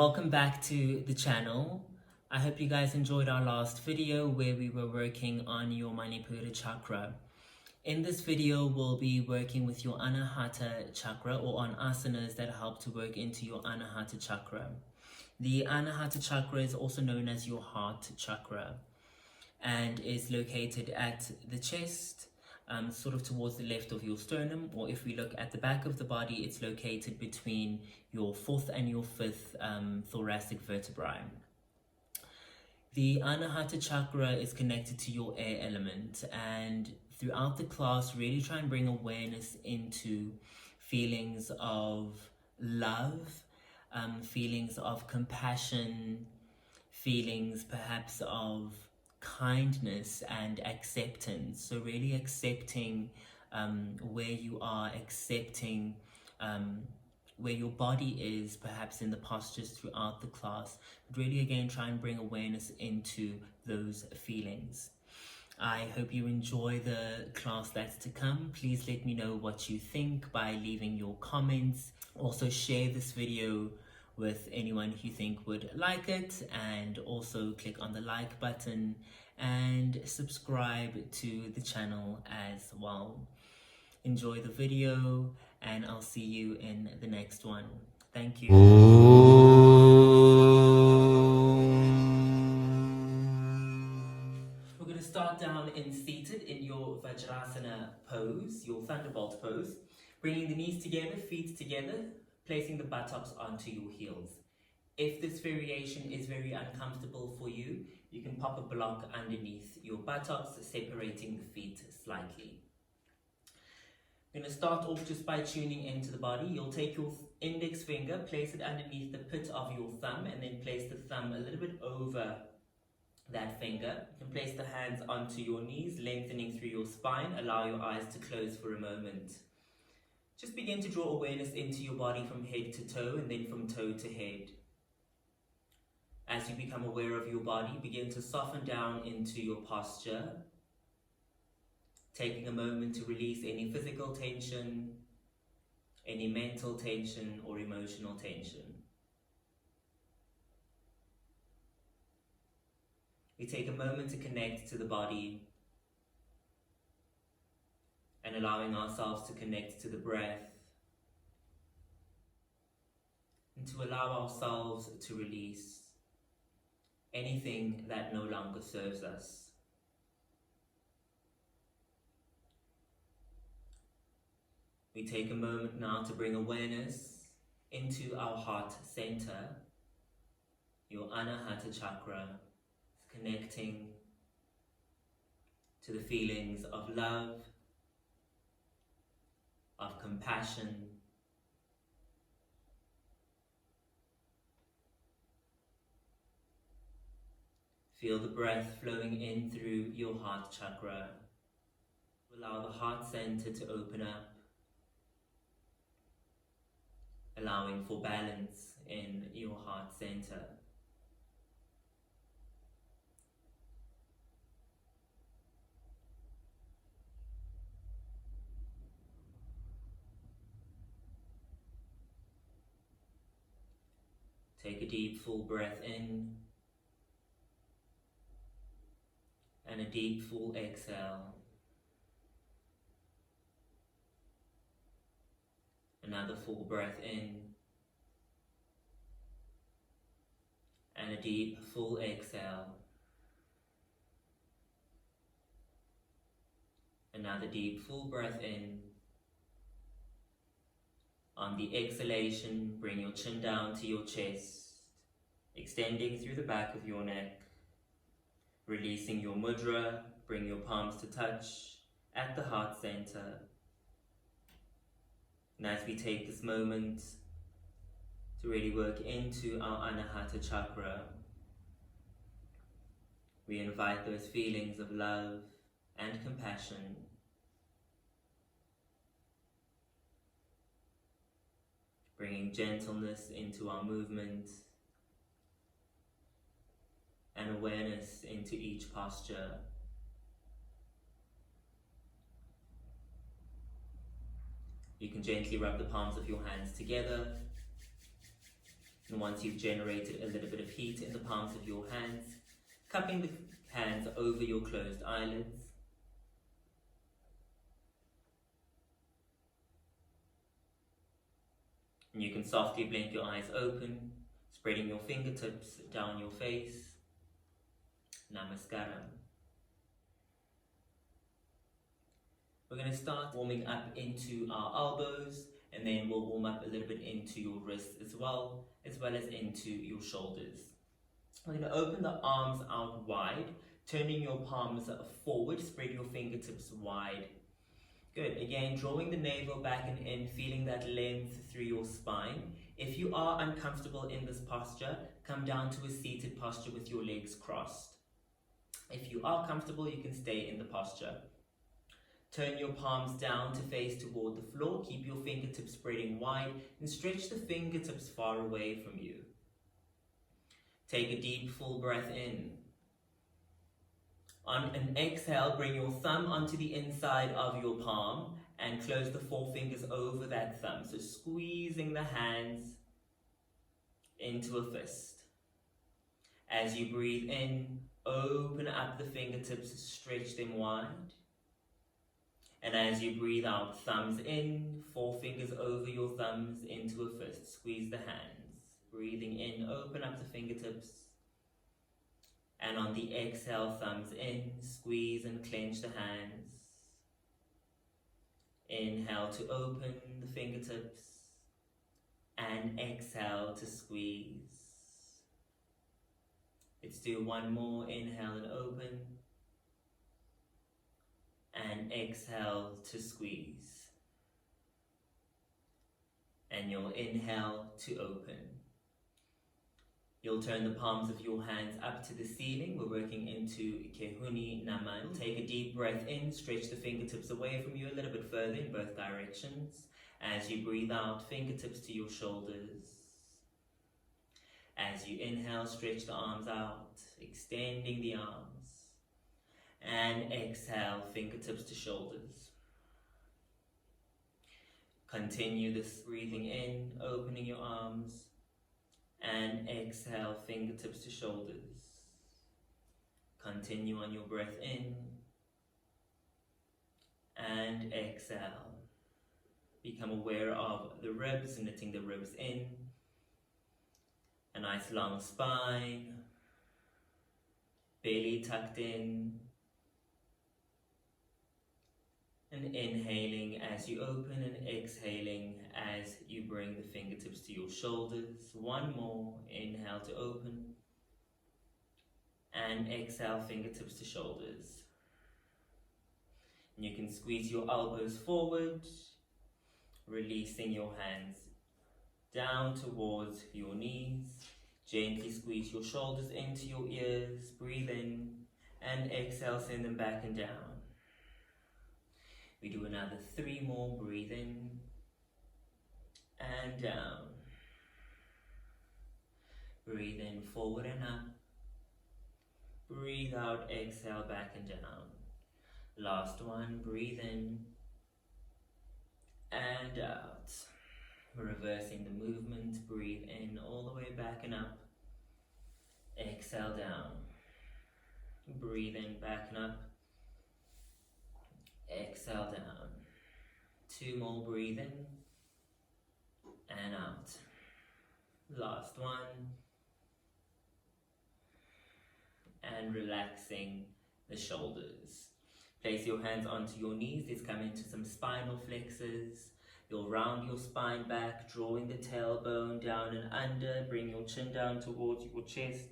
Welcome back to the channel. I hope you guys enjoyed our last video where we were working on your Manipura chakra. In this video, we'll be working with your Anāhata chakra, or on asanas that help to work into your Anāhata chakra. The Anāhata chakra is also known as your heart chakra and is located at the chest, sort of towards the left of your sternum, or if we look at the back of the body, it's located between your fourth and your fifth thoracic vertebrae. The Anāhata chakra is connected to your air element, and throughout the class, really try and bring awareness into feelings of love, feelings of compassion, feelings perhaps of kindness and acceptance. So really accepting where you are, accepting where your body is, perhaps in the postures throughout the class, but really again try and bring awareness into those feelings. I hope you enjoy the class that's to come. Please let me know what you think by leaving your comments. Also share this video with anyone who you think would like it, and also click on the like button and subscribe to the channel as well. Enjoy the video, and I'll see you in the next one. Thank you. We're going to start down in seated in your Vajrasana pose, your thunderbolt pose, bringing the knees together, feet together, placing the buttocks onto your heels. If this variation is very uncomfortable for you, you can pop a block underneath your buttocks, separating the feet slightly. I'm going to start off just by tuning into the body. You'll take your index finger, place it underneath the pit of your thumb, and then place the thumb a little bit over that finger. You can place the hands onto your knees, lengthening through your spine. Allow your eyes to close for a moment. Just begin to draw awareness into your body from head to toe, and then from toe to head. As you become aware of your body, begin to soften down into your posture, taking a moment to release any physical tension, any mental tension or emotional tension. We take a moment to connect to the body and allowing ourselves to connect to the breath, and to allow ourselves to release anything that no longer serves us. We take a moment now to bring awareness into our heart center, your Anāhata chakra, connecting to the feelings of love, of compassion, feel the breath flowing in through your heart chakra. Allow the heart center to open up, allowing for balance in your heart center. Take a deep full breath in and a deep full exhale. Another full breath in and a deep full exhale. Another deep full breath in. On the exhalation, bring your chin down to your chest, extending through the back of your neck. Releasing your mudra, bring your palms to touch at the heart center. And as we take this moment to really work into our Anāhata chakra, we invite those feelings of love and compassion, bringing gentleness into our movement and awareness into each posture. You can gently rub the palms of your hands together And once you've generated a little bit of heat in the palms of your hands, cupping the hands over your closed eyelids. And you can softly blink your eyes open, spreading your fingertips down your face. Namaskaram. We're going to start warming up into our elbows, and then we'll warm up a little bit into your wrists as well as into your shoulders. We're going to open the arms out wide, turning your palms forward, spread your fingertips wide. Good. Again, drawing the navel back and in, feeling that length through your spine. If you are uncomfortable in this posture, come down to a seated posture with your legs crossed. If you are comfortable, you can stay in the posture. Turn your palms down to face toward the floor. Keep your fingertips spreading wide and stretch the fingertips far away from you. Take a deep, full breath in. On an exhale, bring your thumb onto the inside of your palm and close the forefingers over that thumb. So squeezing the hands into a fist. As you breathe in, open up the fingertips, stretch them wide. And as you breathe out, thumbs in, forefingers over your thumbs into a fist. Squeeze the hands. Breathing in, open up the fingertips. And on the exhale, thumbs in, squeeze and clench the hands. Inhale to open the fingertips. And exhale to squeeze. Let's do one more. Inhale and open. And exhale to squeeze. And you'll inhale to open. You'll turn the palms of your hands up to the ceiling. We're working into Kehuni Naman. Take a deep breath in, stretch the fingertips away from you a little bit further in both directions. As you breathe out, fingertips to your shoulders. As you inhale, stretch the arms out, extending the arms. And exhale, fingertips to shoulders. Continue this breathing in, opening your arms. And exhale, fingertips to shoulders. Continue on your breath in. And exhale. Become aware of the ribs, knitting the ribs in. A nice long spine. Belly tucked in. And inhaling as you open and exhaling as you bring the fingertips to your shoulders. One more. Inhale to open. And exhale, fingertips to shoulders. And you can squeeze your elbows forward, releasing your hands down towards your knees. Gently squeeze your shoulders into your ears. Breathe in and exhale, send them back and down. We do another 3 more. Breathe in and down. Breathe in, forward and up. Breathe out, exhale, back and down. Last one. Breathe in and out. Reversing the movement. Breathe in all the way back and up. Exhale down. Breathe in, back and up. Exhale down. 2 more. Breathe in and out. Last one. And relaxing the shoulders. Place your hands onto your knees. Let's come into some spinal flexors. You'll round your spine back, drawing the tailbone down and under. Bring your chin down towards your chest.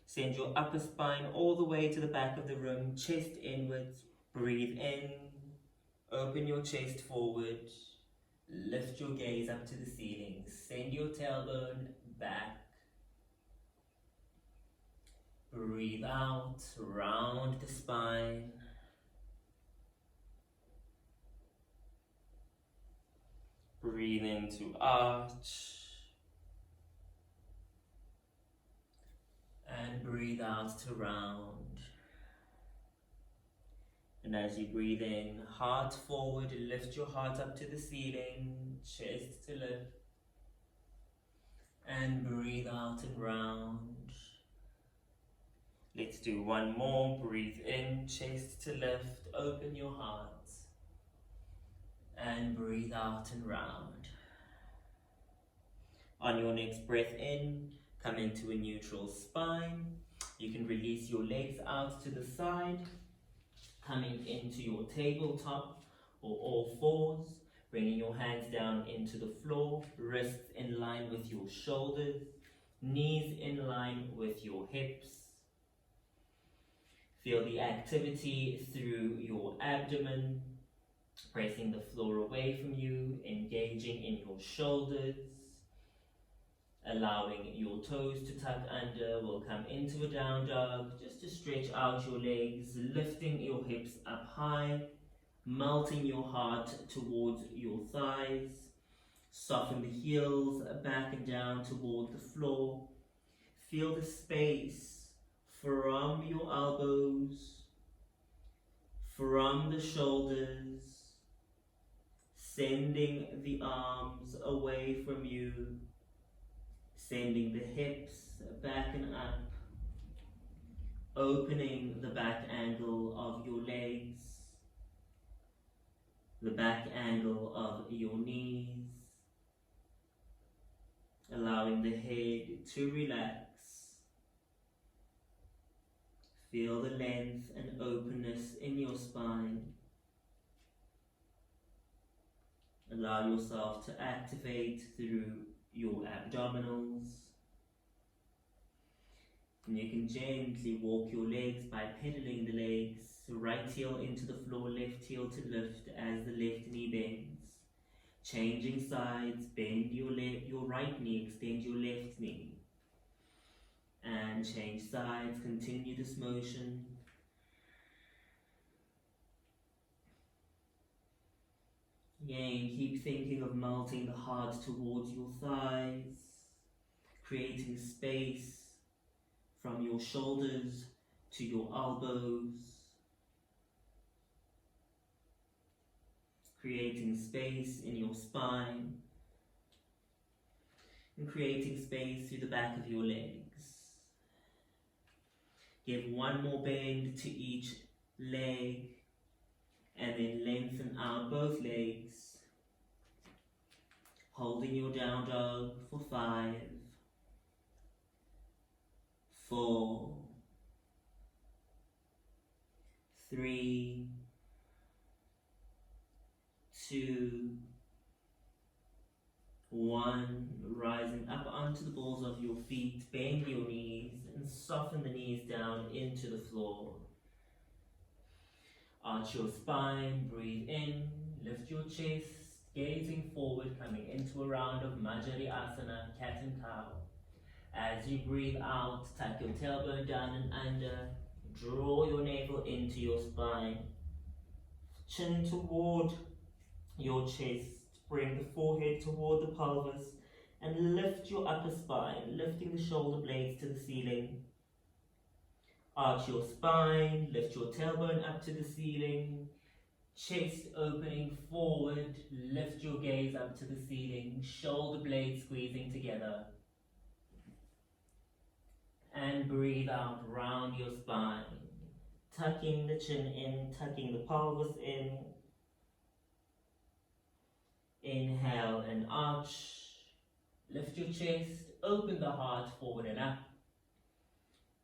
Send your upper spine all the way to the back of the room, chest inwards. Breathe in. Open your chest forward. Lift your gaze up to the ceiling. Send your tailbone back. Breathe out. Round the spine. Breathe in to arch. And breathe out to round. And as you breathe in, heart forward, lift your heart up to the ceiling, chest to lift. And breathe out and round. Let's do one more. Breathe in, chest to lift, open your heart. And breathe out and round. On your next breath in, come into a neutral spine. You can release your legs out to the side, coming into your tabletop or all fours, bringing your hands down into the floor, wrists in line with your shoulders, knees in line with your hips. Feel the activity through your abdomen, pressing the floor away from you, engaging in your shoulders, allowing your toes to tuck under. We'll come into a down dog, just to stretch out your legs, lifting your hips up high, melting your heart towards your thighs. Soften the heels back and down toward the floor. Feel the space from your elbows, from the shoulders, sending the arms away from you, sending the hips back and up, opening the back angle of your legs, the back angle of your knees, allowing the head to relax. Feel the length and openness in your spine. Allow yourself to activate through your abdominals. And you can gently walk your legs by pedaling the legs. Right heel into the floor, left heel to lift as the left knee bends. Changing sides, bend your right knee, extend your left knee. And change sides, continue this motion. Again, keep thinking of melting the heart towards your thighs, creating space from your shoulders to your elbows, creating space in your spine, and creating space through the back of your legs. Give one more bend to each leg, and then lengthen out both legs, holding your down dog for 5, 4, 3, 2, 1. Rising up onto the balls of your feet, bend your knees and soften the knees down into the floor. Arch your spine, breathe in, lift your chest, gazing forward, coming into a round of Majari Asana, cat and cow. As you breathe out, tuck your tailbone down and under, draw your navel into your spine, chin toward your chest, bring the forehead toward the pelvis, and lift your upper spine, lifting the shoulder blades to the ceiling. Arch your spine, lift your tailbone up to the ceiling, chest opening forward, lift your gaze up to the ceiling, shoulder blades squeezing together. And breathe out, round your spine, tucking the chin in, tucking the pelvis in. Inhale and arch, lift your chest, open the heart forward and up,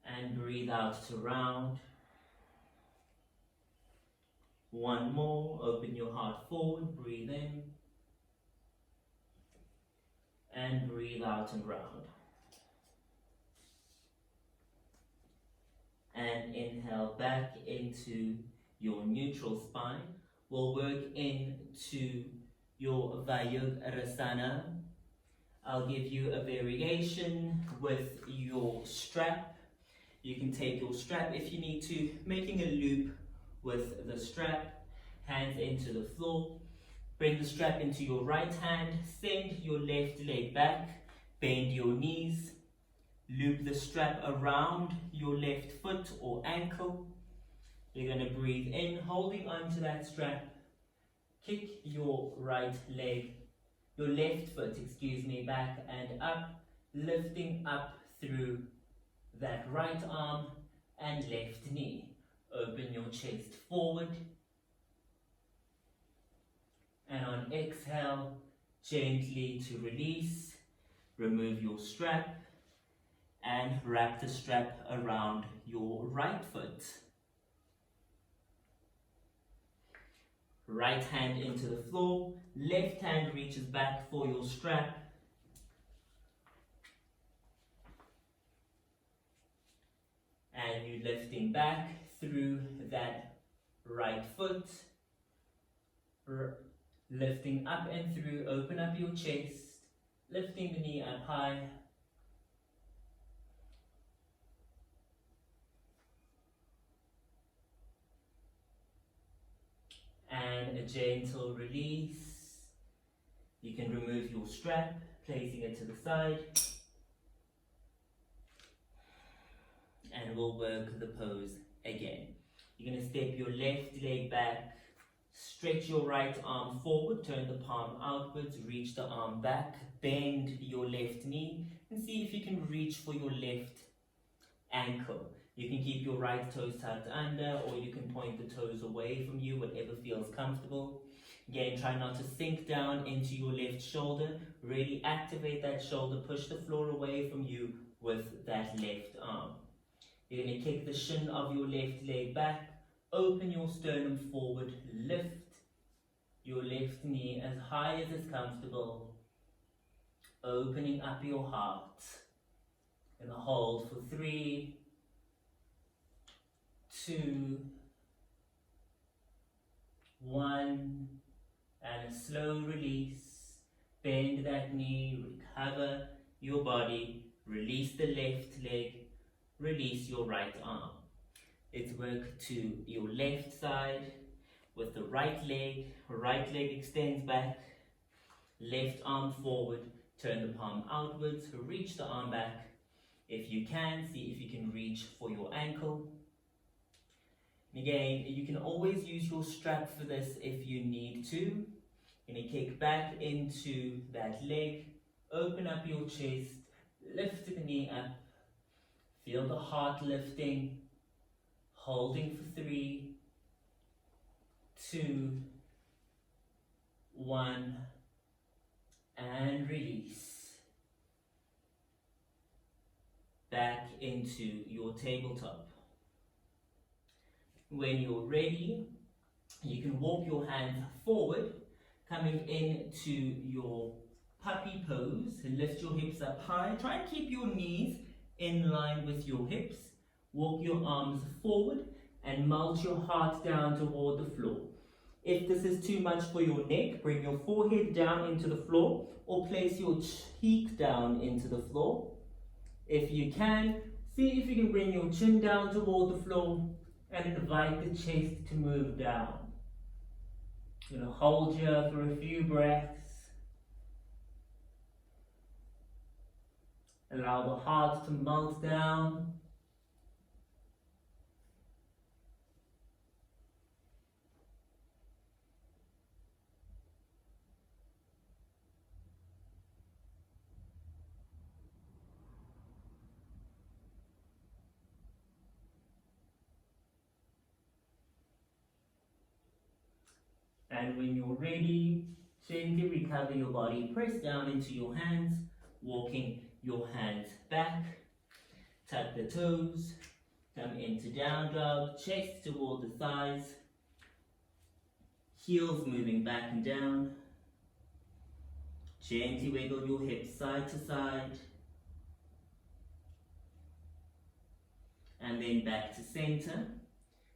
and breathe out to round. One more, open your heart forward, breathe in, and breathe out and round. And inhale back into your neutral spine. We'll work into your Vayurasana. I'll give you a variation with your strap. You can take your strap if you need to, making a loop with the strap, hands into the floor. Bring the strap into your right hand, send your left leg back, bend your knees, loop the strap around your left foot or ankle. You're going to breathe in, holding onto that strap. Kick your right leg, your left foot, back and up. lifting up through that right arm and left knee. Open your chest forward. And on exhale, gently to release, remove your strap and wrap the strap around your right foot. Right hand into the floor, left hand reaches back for your strap. And you're lifting back through that right foot. Lifting up and through, open up your chest, lifting the knee up high. And a gentle release. You can remove your strap, placing it to the side. And we'll work the pose again. You're going to step your left leg back, stretch your right arm forward, turn the palm outwards, reach the arm back, bend your left knee, and see if you can reach for your left ankle. You can keep your right toes tucked under, or you can point the toes away from you, whatever feels comfortable. Again, try not to sink down into your left shoulder. Really activate that shoulder, push the floor away from you with that left arm. You're going to kick the shin of your left leg back, open your sternum forward, lift your left knee as high as is comfortable, opening up your heart. Going to hold for 3, 2, 1, and a slow release. Bend that knee, recover your body, release the left leg, release your right arm. Let's work to your left side with the right leg extends back, left arm forward, turn the palm outwards, reach the arm back. If you can, see if you can reach for your ankle. And again, you can always use your strap for this if you need to. You're going to kick back into that leg, open up your chest, lift the knee up, feel the heart lifting, holding for 3, 2, 1, and release. Back into your tabletop. When you're ready, you can walk your hands forward, coming into your puppy pose. Lift your hips up high. Try and keep your knees in line with your hips. Walk your arms forward and melt your heart down toward the floor. If this is too much for your neck, bring your forehead down into the floor or place your cheek down into the floor. If you can, see if you can bring your chin down toward the floor and invite the chest to move down. You're going to hold here for a few breaths. Allow the heart to melt down. And when you're ready, gently recover your body. Press down into your hands, walking your hands back. Tuck the toes. Come into down dog, chest toward the thighs. Heels moving back and down. Gently wiggle your hips side to side. And then back to center.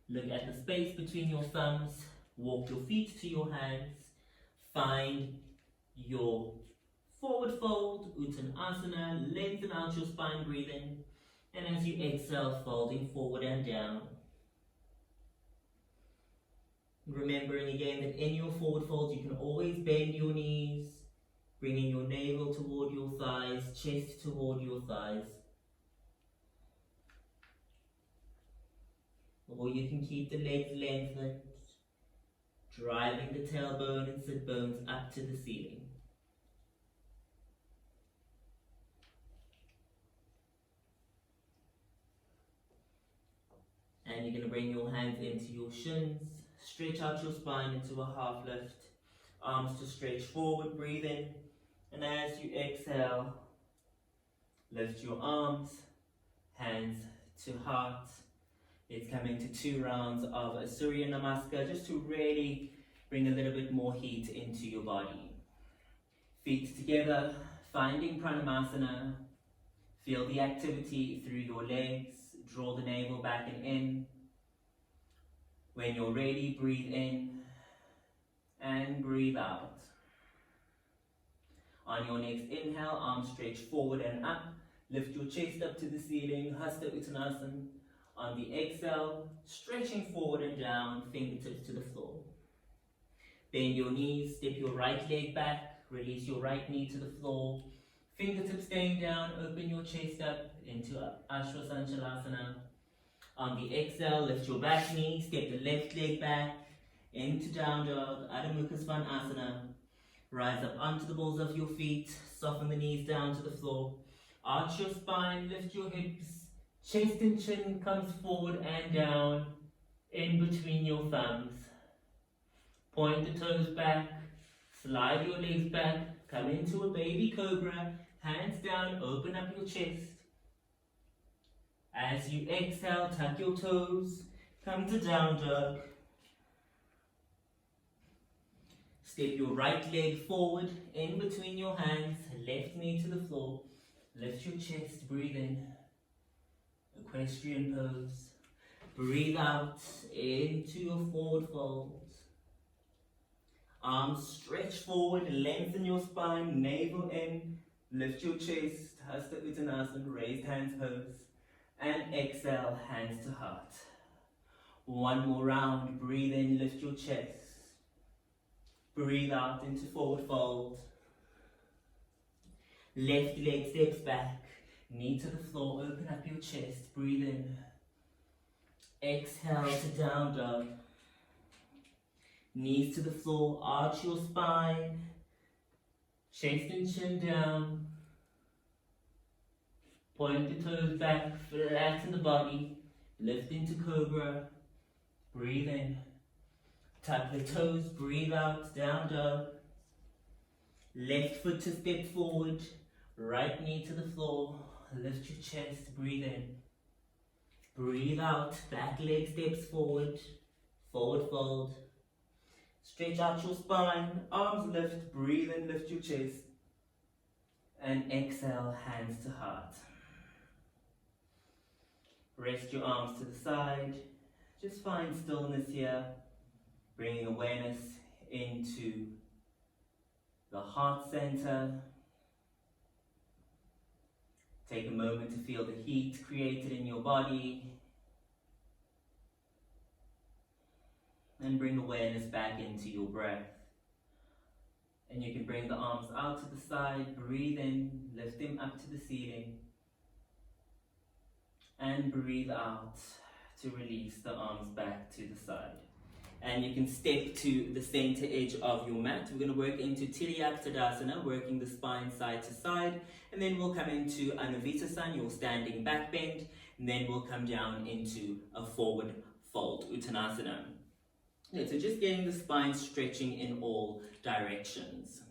Look at the space between your thumbs. Walk your feet to your hands. Find your forward fold, Uttanasana. Lengthen out your spine, breathe in. And as you exhale, folding forward and down. Remembering again that in your forward fold, you can always bend your knees, bringing your navel toward your thighs, chest toward your thighs. Or you can keep the legs lengthened, driving the tailbone and sit bones up to the ceiling. And you're going to bring your hands into your shins. Stretch out your spine into a half lift. Arms to stretch forward, breathe in. And as you exhale, lift your arms, hands to heart. It's coming to 2 rounds of Surya Namaskar, just to really bring a little bit more heat into your body. Feet together, finding Pranamasana. Feel the activity through your legs. Draw the navel back and in. When you're ready, breathe in and breathe out. On your next inhale, arms stretch forward and up. Lift your chest up to the ceiling, Hasta Uttanasana. On the exhale, stretching forward and down, fingertips to the floor. Bend your knees, step your right leg back, release your right knee to the floor. Fingertips staying down, open your chest up into Ashwasanchalasana. On the exhale, lift your back knee, step the left leg back into down dog, Adho Mukha Svanasana. Rise up onto the balls of your feet, soften the knees down to the floor. Arch your spine, lift your hips, chest and chin comes forward and down, in between your thumbs. Point the toes back, slide your legs back, come into a baby cobra, hands down, open up your chest. As you exhale, tuck your toes, come to down dog. Step your right leg forward, in between your hands, left knee to the floor. Lift your chest, breathe in. Equestrian pose. Breathe out into your forward fold. Arms stretch forward, lengthen your spine, navel in. Lift your chest, Hasta Uttanasana, raised hands pose. And exhale, hands to heart. One more round, breathe in, lift your chest. Breathe out into forward fold. Left leg steps back, knee to the floor, open up your chest, breathe in. Exhale to down dog. Knees to the floor, arch your spine. Chest and chin down. Point the toes back, flatten the body. Lift into cobra. Breathe in. Tuck the toes, breathe out, down dog. Left foot to step forward. Right knee to the floor. Lift your chest, breathe in. Breathe out, back leg steps forward. Forward fold. Stretch out your spine, arms lift, breathe in, lift your chest. And exhale, hands to heart. Rest your arms to the side. Just find stillness here, bringing awareness into the heart center. Take a moment to feel the heat created in your body. And bring awareness back into your breath. And you can bring the arms out to the side, breathe in, lift them up to the ceiling. And breathe out to release the arms back to the side. And you can step to the center edge of your mat. We're going to work into Tadasana, working the spine side to side. And then we'll come into Anāhata, your standing back bend. And then we'll come down into a forward fold, Uttanasana. Okay, so just getting the spine stretching in all directions.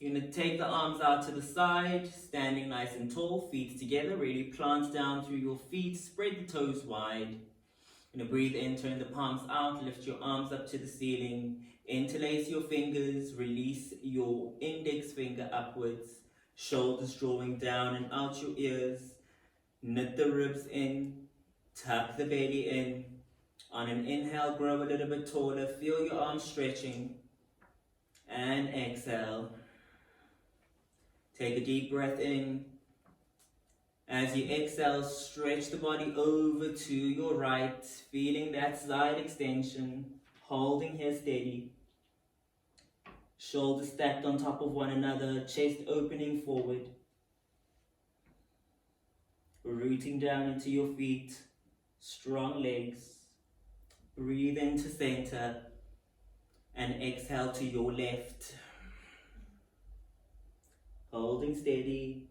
You're going to take the arms out to the side, standing nice and tall, feet together, really plant down through your feet, spread the toes wide. You're going to breathe in, turn the palms out, lift your arms up to the ceiling, interlace your fingers, release your index finger upwards, shoulders drawing down and out your ears, knit the ribs in, tuck the belly in. On an inhale, grow a little bit taller, feel your arms stretching, and exhale. Take a deep breath in. As you exhale, stretch the body over to your right, feeling that side extension, holding here steady. Shoulders stacked on top of one another, chest opening forward. Rooting down into your feet, strong legs. Breathe into center and exhale to your left. Holding steady.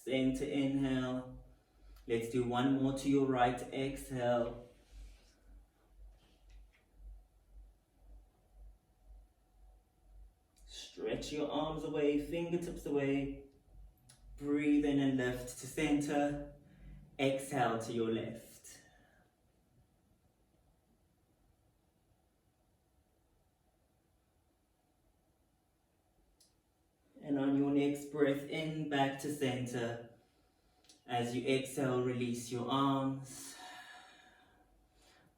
Center inhale. Let's do one more to your right. Exhale. Stretch your arms away, fingertips away. Breathe in and lift to center. Exhale to your left. And on your next breath in, back to center. As you exhale, release your arms.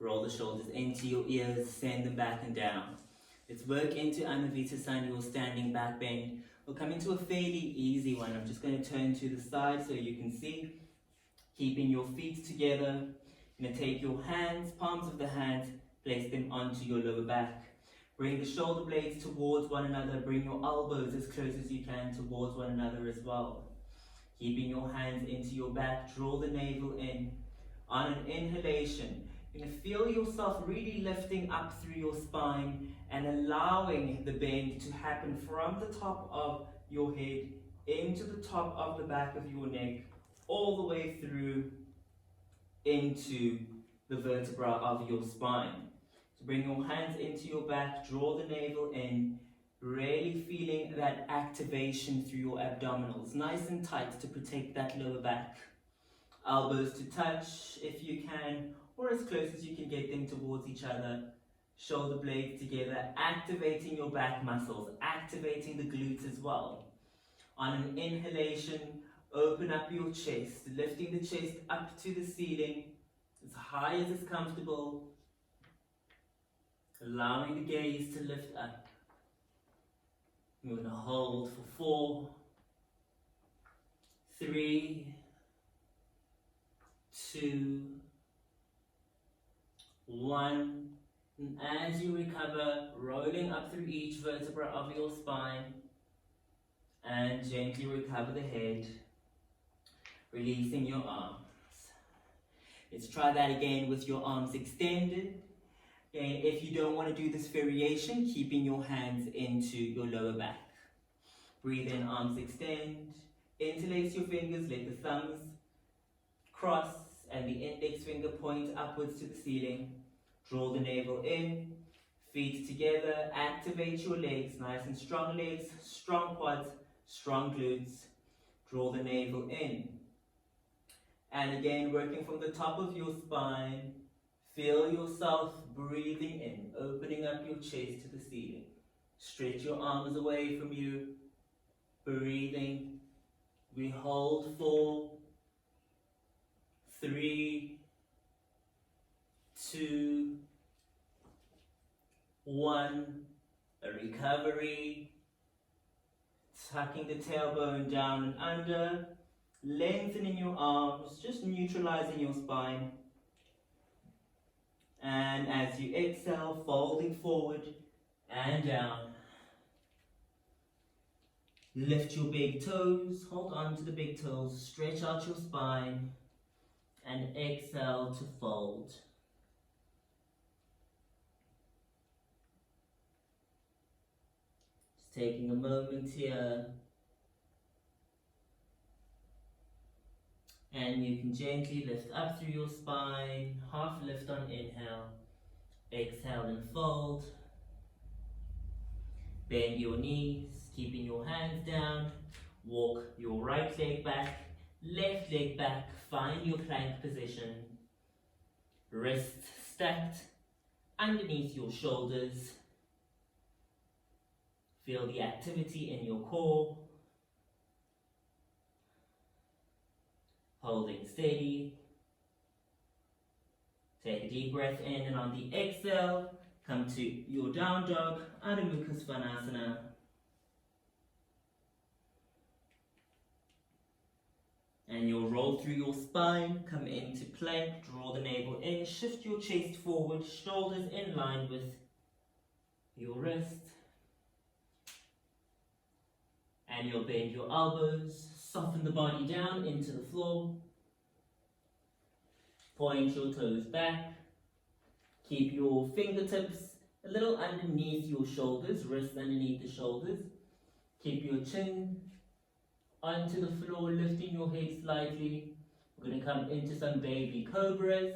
Roll the shoulders into your ears, send them back and down. Let's work into Anāhata, your standing back bend. We'll come into a fairly easy one. I'm just going to turn to the side so you can see. Keeping your feet together. You're going to take your hands, palms of the hands, place them onto your lower back. Bring the shoulder blades towards one another. Bring your elbows as close as you can towards one another as well. Keeping your hands into your back, draw the navel in. On an inhalation, you're going to feel yourself really lifting up through your spine and allowing the bend to happen from the top of your head into the top of the back of your neck, all the way through into the vertebra of your spine. So bring your hands into your back, draw the navel in, really feeling that activation through your abdominals, nice and tight to protect that lower back. Elbows to touch if you can, or as close as you can get them towards each other. Shoulder blades together, activating your back muscles, activating the glutes as well. On an inhalation, open up your chest, lifting the chest up to the ceiling, as high as is comfortable. Allowing the gaze to lift up. We're going to hold for 4, 3, 2, 1. And as you recover, rolling up through each vertebra of your spine and gently recover the head, releasing your arms. Let's try that again with your arms extended. Again, if you don't want to do this variation, keeping your hands into your lower back. Breathe in, arms extend. Interlace your fingers, let the thumbs cross and the index finger point upwards to the ceiling. Draw the navel in, feet together, activate your legs, nice and strong legs, strong quads, strong glutes. Draw the navel in. And again, working from the top of your spine, feel yourself breathing in, opening up your chest to the ceiling. Stretch your arms away from you, breathing. We hold 4, 3, 2, 1. A recovery. Tucking the tailbone down and under. Lengthening your arms, just neutralizing your spine. And as you exhale, folding forward and down. Lift your big toes, hold on to the big toes, stretch out your spine, and exhale to fold. Just taking a moment here. And you can gently lift up through your spine, half lift on inhale, exhale and fold. Bend your knees, keeping your hands down, walk your right leg back, left leg back, find your plank position. Wrists stacked underneath your shoulders. Feel the activity in your core. Holding steady. Take a deep breath in, and on the exhale, come to your down dog, Adho Mukha Svanasana. And you'll roll through your spine, come into plank, draw the navel in, shift your chest forward, shoulders in line with your wrist. And you'll bend your elbows, soften the body down into the floor. Point your toes back. Keep your fingertips a little underneath your shoulders, wrists underneath the shoulders. Keep your chin onto the floor, lifting your head slightly. We're going to come into some baby cobras.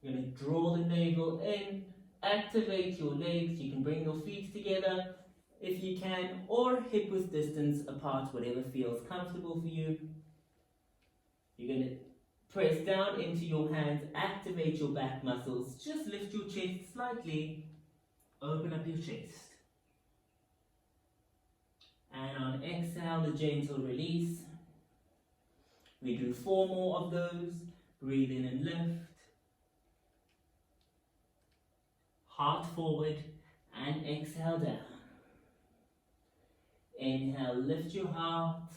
You're going to draw the navel in, activate your legs. You can bring your feet together if you can, or hip width distance apart, whatever feels comfortable for you. You're going to press down into your hands, activate your back muscles. Just lift your chest slightly, open up your chest. And on exhale, the gentle release. We do 4 more of those. Breathe in and lift. Heart forward and exhale down. Inhale, lift your heart.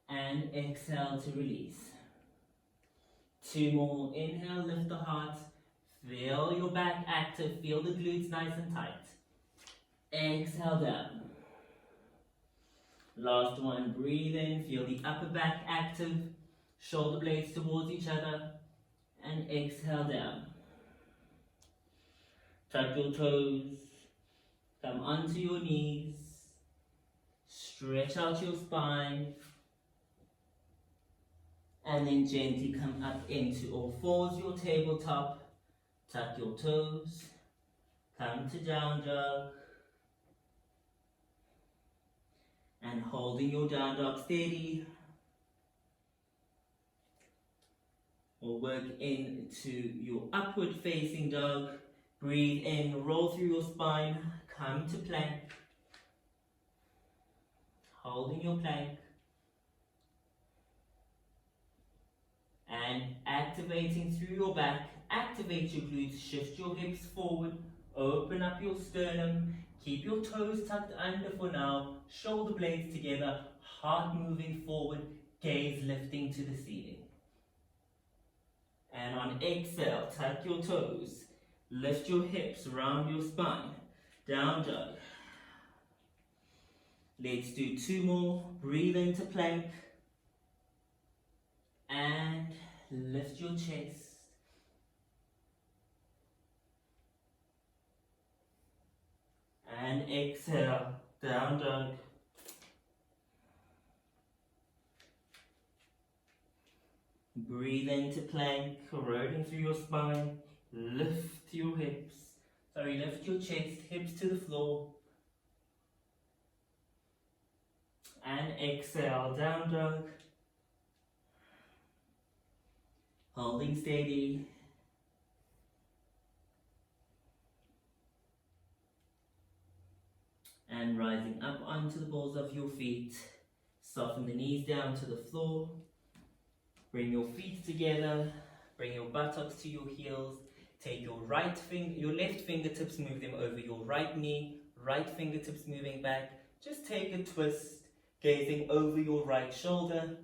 And exhale to release. 2 more. Inhale, lift the heart. Feel your back active. Feel the glutes nice and tight. Exhale down. Last one. Breathe in. Feel the upper back active. Shoulder blades towards each other. And exhale down. Tuck your toes. Come onto your knees. Stretch out your spine. And then gently come up into all fours, your tabletop. Tuck your toes. Come to down dog. And holding your down dog steady. We'll work into your upward facing dog. Breathe in, roll through your spine. Come to plank. Holding your plank. And activating through your back, activate your glutes, shift your hips forward, open up your sternum, keep your toes tucked under for now, shoulder blades together, heart moving forward, gaze lifting to the ceiling. And on exhale, tuck your toes, lift your hips around your spine, down dog. Let's do 2 more, breathe into plank. And lift your chest. And exhale, down dog. Breathe into plank, corroding through your spine. Lift your hips. Lift your chest, hips to the floor. And exhale, down dog. Holding steady. And rising up onto the balls of your feet. Soften the knees down to the floor. Bring your feet together. Bring your buttocks to your heels. Take your left fingertips, move them over your right knee. Right fingertips moving back. Just take a twist, gazing over your right shoulder.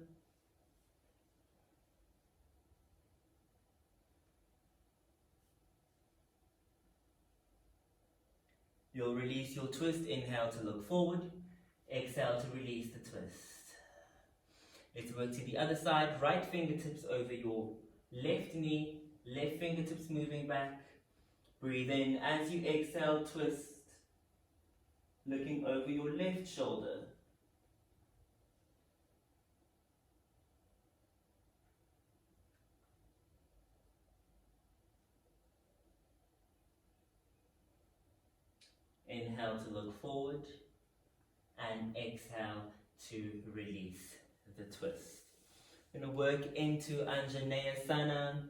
You'll release your twist, inhale to look forward, exhale to release the twist. Let's work to the other side, right fingertips over your left knee, left fingertips moving back. Breathe in as you exhale, twist, looking over your left shoulder. Inhale to look forward and exhale to release the twist. We're going to work into Anāhata.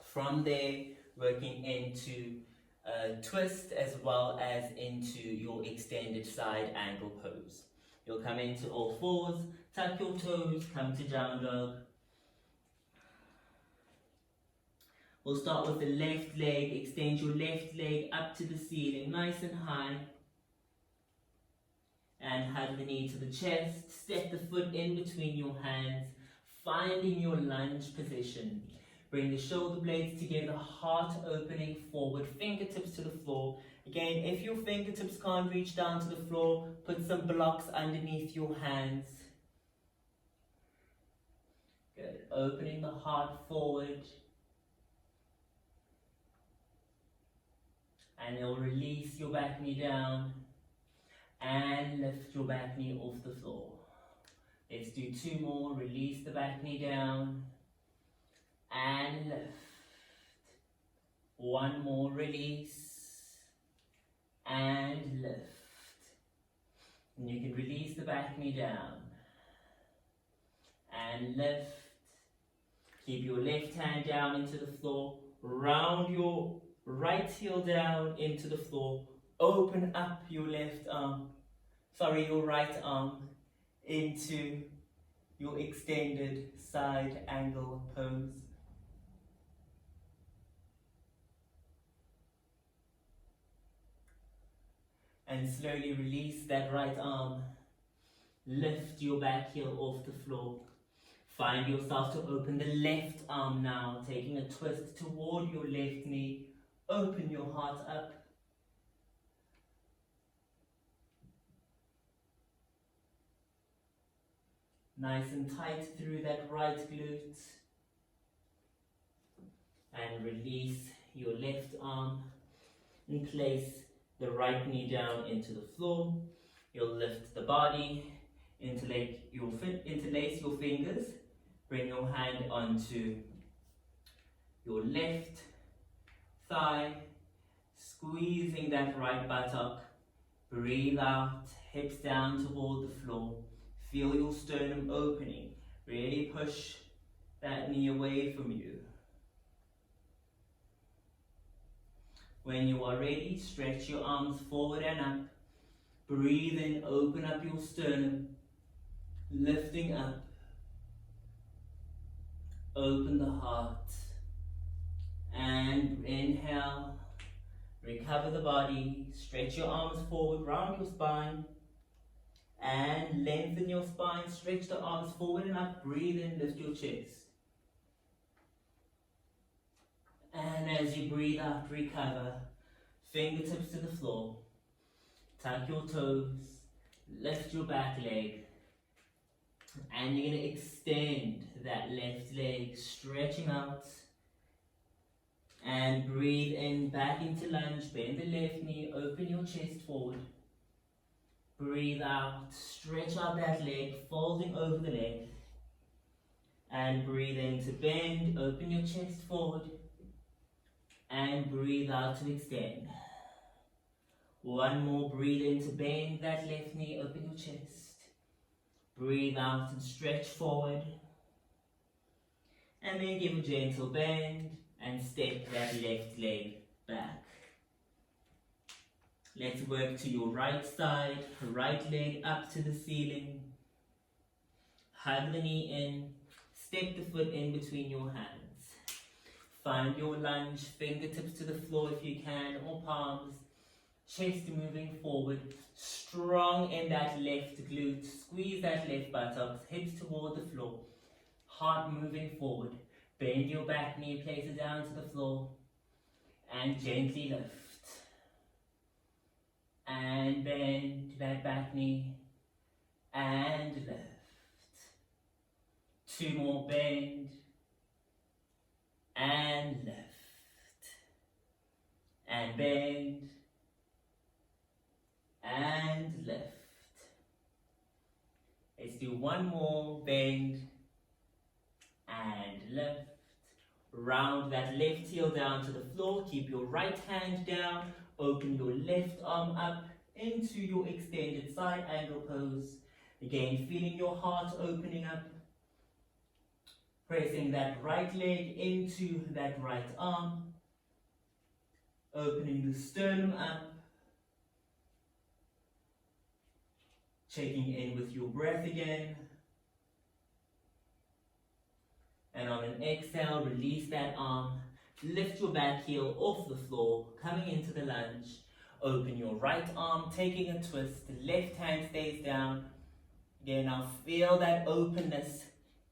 From there, working into a twist as well as into your extended side angle pose. You'll come into all fours, tuck your toes, come to down dog. We'll start with the left leg, extend your left leg up to the ceiling, nice and high. And hug the knee to the chest, step the foot in between your hands, finding your lunge position. Bring the shoulder blades together, heart opening forward, fingertips to the floor. Again, if your fingertips can't reach down to the floor, put some blocks underneath your hands. Good, opening the heart forward. And you'll release your back knee down. and lift your back knee off the floor. Let's do 2 more. Release the back knee down and lift. 1 more, release and lift. And you can release the back knee down and lift. Keep your left hand down into the floor. Round your right heel down into the floor. Open up your your right arm into your extended side angle pose. And slowly release that right arm. Lift your back heel off the floor. Find yourself to open the left arm now, taking a twist toward your left knee. Open your heart up. Nice and tight through that right glute. And release your left arm and place the right knee down into the floor. You'll lift the body, interlace your fingers, bring your hand onto your left thigh, squeezing that right buttock. Breathe out, hips down toward the floor. Feel your sternum opening. Really push that knee away from you. When you are ready, stretch your arms forward and up. Breathe in, open up your sternum, lifting up. Open the heart. And inhale, recover the body, stretch your arms forward, round your spine. And lengthen your spine, stretch the arms forward and up, breathe in, lift your chest. And as you breathe out, recover. Fingertips to the floor. Tuck your toes, lift your back leg. And you're going to extend that left leg, stretching out. And breathe in, back into lunge, bend the left knee, open your chest forward. Breathe out, stretch out that leg, folding over the leg. And breathe in to bend, open your chest forward. And breathe out to extend. 1 more, breathe in to bend that left knee, open your chest. Breathe out and stretch forward. And then give a gentle bend and step that left leg back. Let's work to your right side, right leg up to the ceiling. Hug the knee in, step the foot in between your hands. Find your lunge, fingertips to the floor if you can, or palms. Chest moving forward, strong in that left glute. Squeeze that left buttocks, hips toward the floor. Heart moving forward. Bend your back knee, place it down to the floor. And gently lift. And bend that back knee. And lift. 2 more, bend. And lift. And bend. And lift. Let's do 1 more, bend and lift. Round that left heel down to the floor, keep your right hand down, open your left arm up into your extended side angle pose. Again, feeling your heart opening up, pressing that right leg into that right arm, opening the sternum up. Checking in with your breath again. And on an exhale, release that arm. Lift your back heel off the floor, coming into the lunge. Open your right arm, taking a twist. The left hand stays down. Again, now feel that openness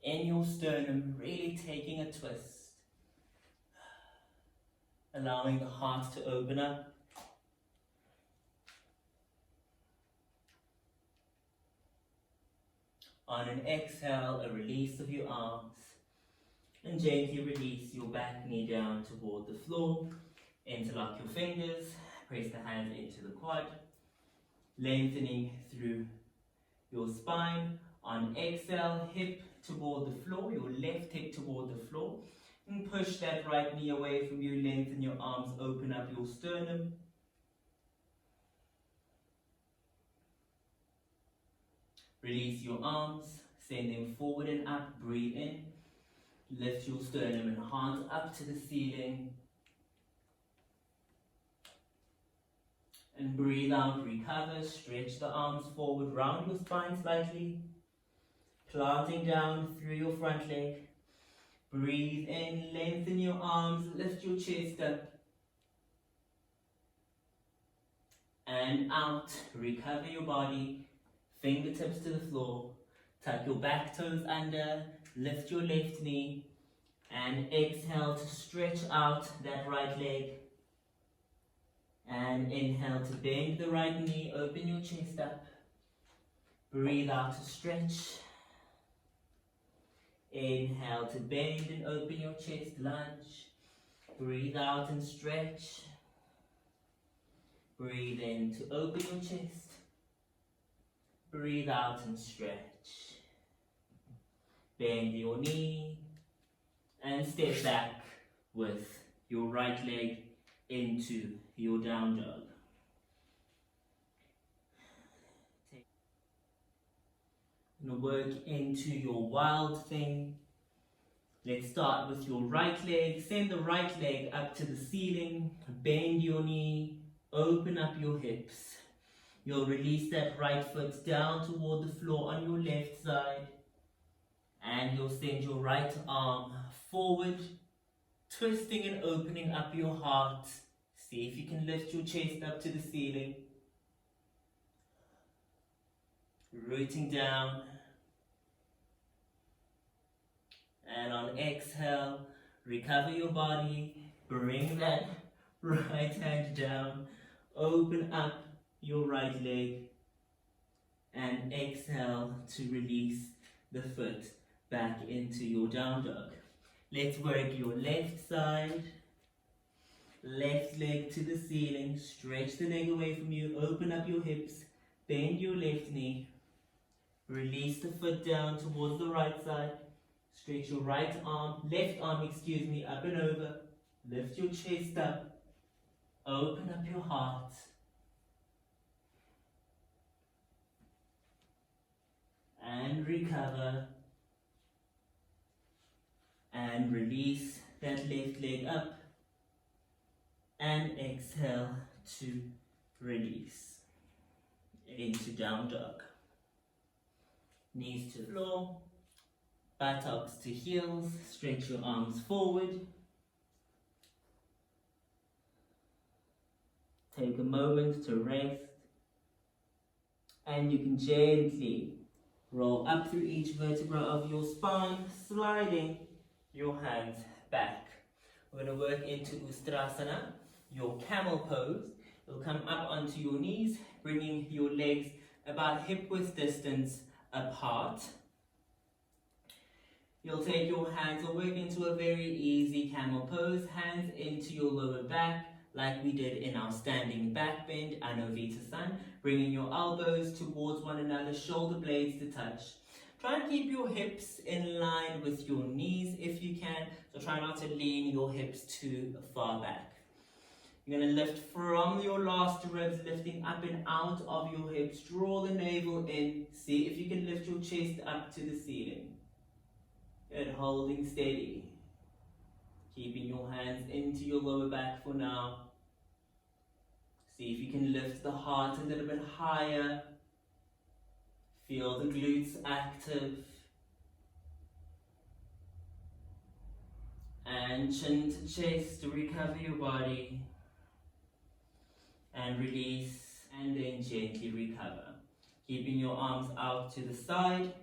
in your sternum, really taking a twist. Allowing the heart to open up. On an exhale, a release of your arms. And gently release your back knee down toward the floor. Interlock your fingers. Press the hands into the quad. lengthening through your spine. On exhale, hip toward the floor, your left hip toward the floor. And push that right knee away from you, lengthen your arms, open up your sternum. Release your arms, send them forward and up, breathe in. Lift your sternum and hands up to the ceiling. And breathe out, recover, stretch the arms forward, round your spine slightly. Planting down through your front leg. Breathe in, lengthen your arms, lift your chest up. And out, recover your body, fingertips to the floor. Tuck your back toes under, lift your left knee. And exhale to stretch out that right leg. And inhale to bend the right knee, open your chest up. Breathe out to stretch. Inhale to bend and open your chest, lunge. Breathe out and stretch. Breathe in to open your chest. Breathe out and stretch. Bend your knee and step back with your right leg into your down dog. Going to work into your wild thing. Let's start with your right leg. Send the right leg up to the ceiling. Bend your knee. Open up your hips. You'll release that right foot down toward the floor on your left side. And you'll send your right arm forward, twisting and opening up your heart. See if you can lift your chest up to the ceiling. Rooting down. And on exhale, recover your body. Bring that right hand down. Open up your right leg. And exhale to release the foot back into your down dog. Let's work your left side. Left leg to the ceiling. Stretch the leg away from you. Open up your hips. Bend your left knee. Release the foot down towards the right side. Stretch your left arm, up and over. Lift your chest up. Open up your heart. And recover. And release that left leg up. And exhale to release into down dog. Knees to the floor. Buttocks to heels, stretch your arms forward. Take a moment to rest. And you can gently roll up through each vertebra of your spine, sliding your hands back. We're going to work into Ustrasana, your camel pose. You'll come up onto your knees, bringing your legs about hip-width distance apart. You'll take your hands or work into a very easy camel pose, hands into your lower back, like we did in our standing back bend, Anāhata, bringing your elbows towards one another, shoulder blades to touch. Try and keep your hips in line with your knees if you can, so try not to lean your hips too far back. You're going to lift from your last ribs, lifting up and out of your hips, draw the navel in, see if you can lift your chest up to the ceiling. Good, holding steady. Keeping your hands into your lower back for now. See if you can lift the heart a little bit higher. Feel the glutes active. And chin to chest to recover your body. And release, and then gently recover. Keeping your arms out to the side.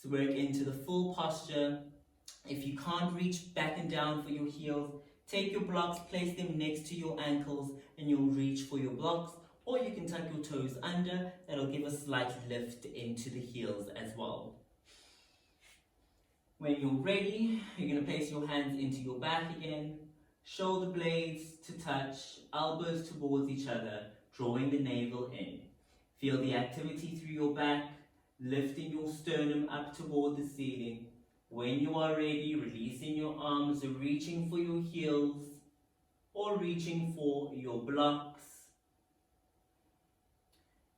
To work into the full posture. If you can't reach back and down for your heels, take your blocks, place them next to your ankles, and you'll reach for your blocks. Or you can tuck your toes under. That'll give a slight lift into the heels as well. When you're ready, you're going to place your hands into your back again. Shoulder blades to touch, elbows towards each other, drawing the navel in. Feel the activity through your back, lifting your sternum up toward the ceiling. When you are ready, releasing your arms, reaching for your heels or reaching for your blocks.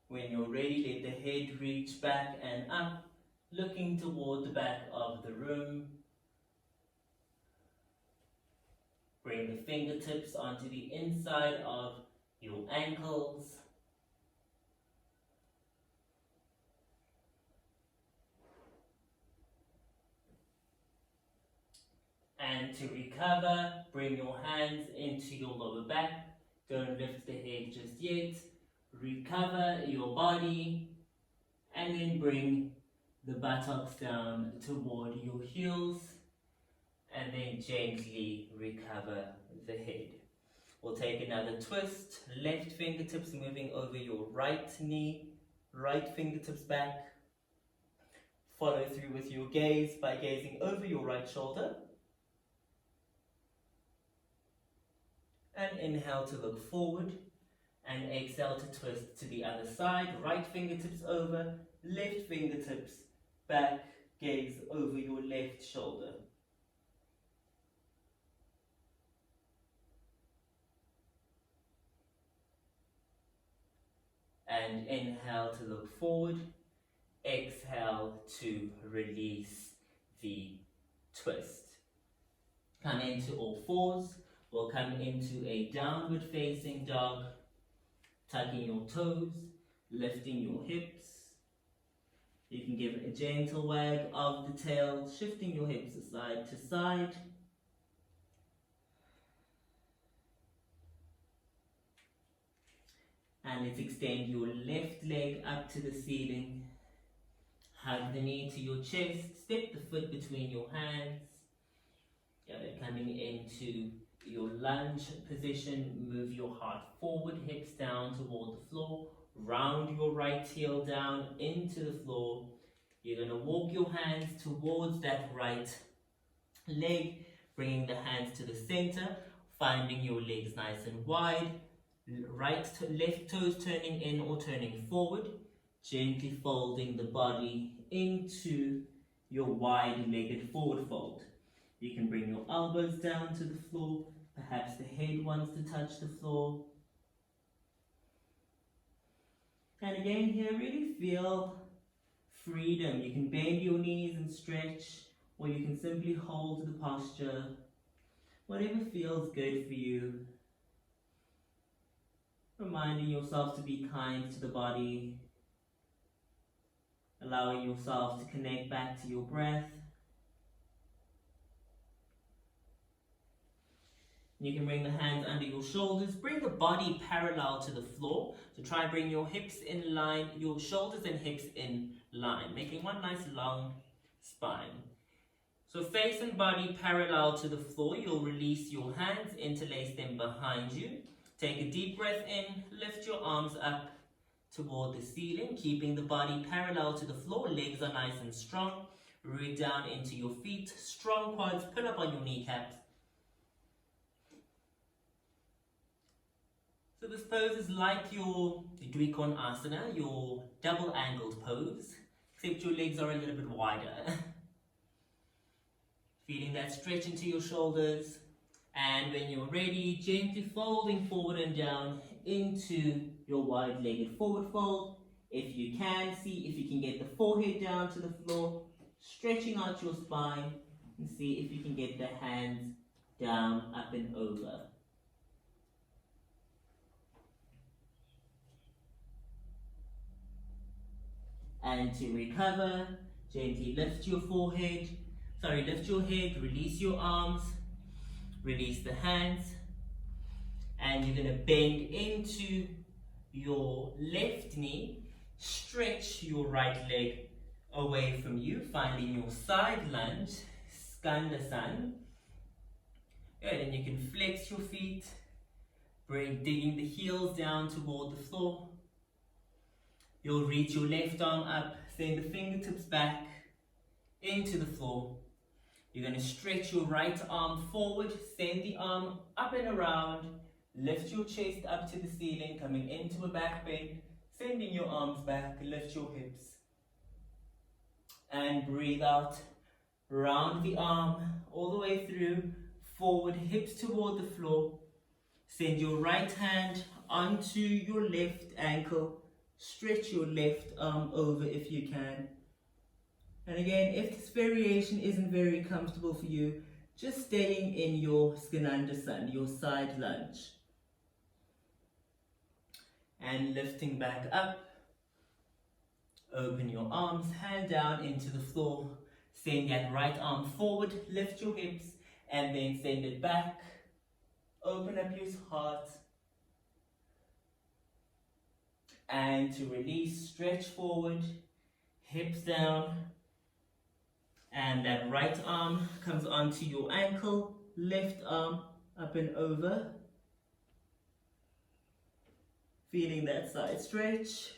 When you're ready, let the head reach back and up, looking toward the back of the room. Bring the fingertips onto the inside of your ankles. And to recover, bring your hands into your lower back. Don't lift the head just yet. Recover your body. And then bring the buttocks down toward your heels. And then gently recover the head. We'll take another twist. Left fingertips moving over your right knee. Right fingertips back. Follow through with your gaze by gazing over your right shoulder. And inhale to look forward. And exhale to twist to the other side. Right fingertips over. Left fingertips back. Gaze over your left shoulder. And inhale to look forward. Exhale to release the twist. Come into all fours. We'll come into a downward facing dog. Tucking your toes, lifting your hips. You can give a gentle wag of the tail, shifting your hips side to side. And let's extend your left leg up to the ceiling. Hug the knee to your chest. Step the foot between your hands. Coming into your lunge position. Move your heart forward, hips down toward the floor. Round your right heel down into the floor. You're going to walk your hands towards that right leg. Bringing the hands to the center. Finding your legs nice and wide. Left toes turning in or turning forward, gently folding the body into your wide-legged forward fold. You can bring your elbows down to the floor, perhaps the head wants to touch the floor. And again here, really feel freedom. You can bend your knees and stretch, or you can simply hold the posture, whatever feels good for you. Reminding yourself to be kind to the body, allowing yourself to connect back to your breath. You can bring the hands under your shoulders, bring the body parallel to the floor. So try and bring your hips in line, your shoulders and hips in line, making one nice long spine. So face and body parallel to the floor. You'll release your hands, interlace them behind you. Take a deep breath in, lift your arms up toward the ceiling, keeping the body parallel to the floor. Legs are nice and strong. Root down into your feet, strong quads, pull up on your kneecaps. So this pose is like your Anāhata, your double angled pose, except your legs are a little bit wider. Feeling that stretch into your shoulders. And when you're ready, gently folding forward and down into your wide-legged forward fold. If you can, see if you can get the forehead down to the floor, stretching out your spine, and see if you can get the hands down, up and over. And to recover, gently lift your head, release your arms. Release the hands, and you're going to bend into your left knee, stretch your right leg away from you, finding your side lunge, Skandasana. Good, and you can flex your feet, digging the heels down toward the floor. You'll reach your left arm up, send the fingertips back into the floor. You're going to stretch your right arm forward, send the arm up and around, lift your chest up to the ceiling, coming into a back bend, Sending your arms back, lift your hips. And breathe out. Round the arm all the way through. Forward, hips toward the floor. Send your right hand onto your left ankle. Stretch your left arm over if you can. And again, if this variation isn't very comfortable for you, just staying in your Skanandasana, your side lunge. And lifting back up. Open your arms, hand down into the floor. Send that right arm forward, lift your hips, and then send it back. Open up your heart. And to release, stretch forward, hips down. And that right arm comes onto your ankle, left arm up and over. Feeling that side stretch.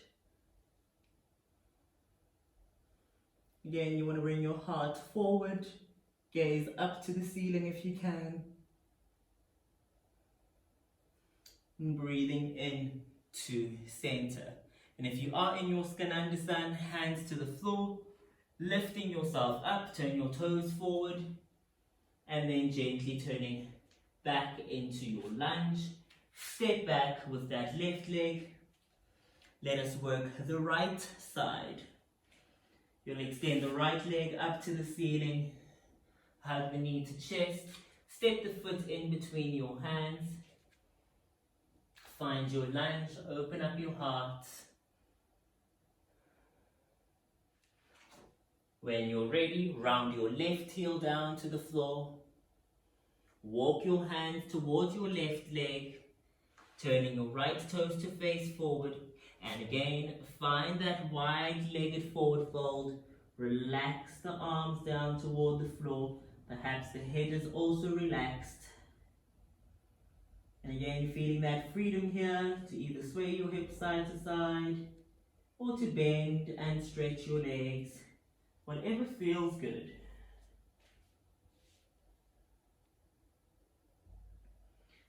Again, you want to bring your heart forward, gaze up to the ceiling if you can. And breathing in to center. And if you are in your Skanandasana, hands to the floor, lifting yourself up, turn your toes forward, and then gently turning back into your lunge. Step back with that left leg. Let us work the right side. You'll extend the right leg up to the ceiling, hug the knee to chest, step the foot in between your hands, find your lunge, open up your heart. When you're ready, round your left heel down to the floor, walk your hands towards your left leg, turning your right toes to face forward. And again, find that wide-legged forward fold. Relax the arms down toward the floor. Perhaps the head is also relaxed. And again, feeling that freedom here to either sway your hips side to side or to bend and stretch your legs. Whatever feels good.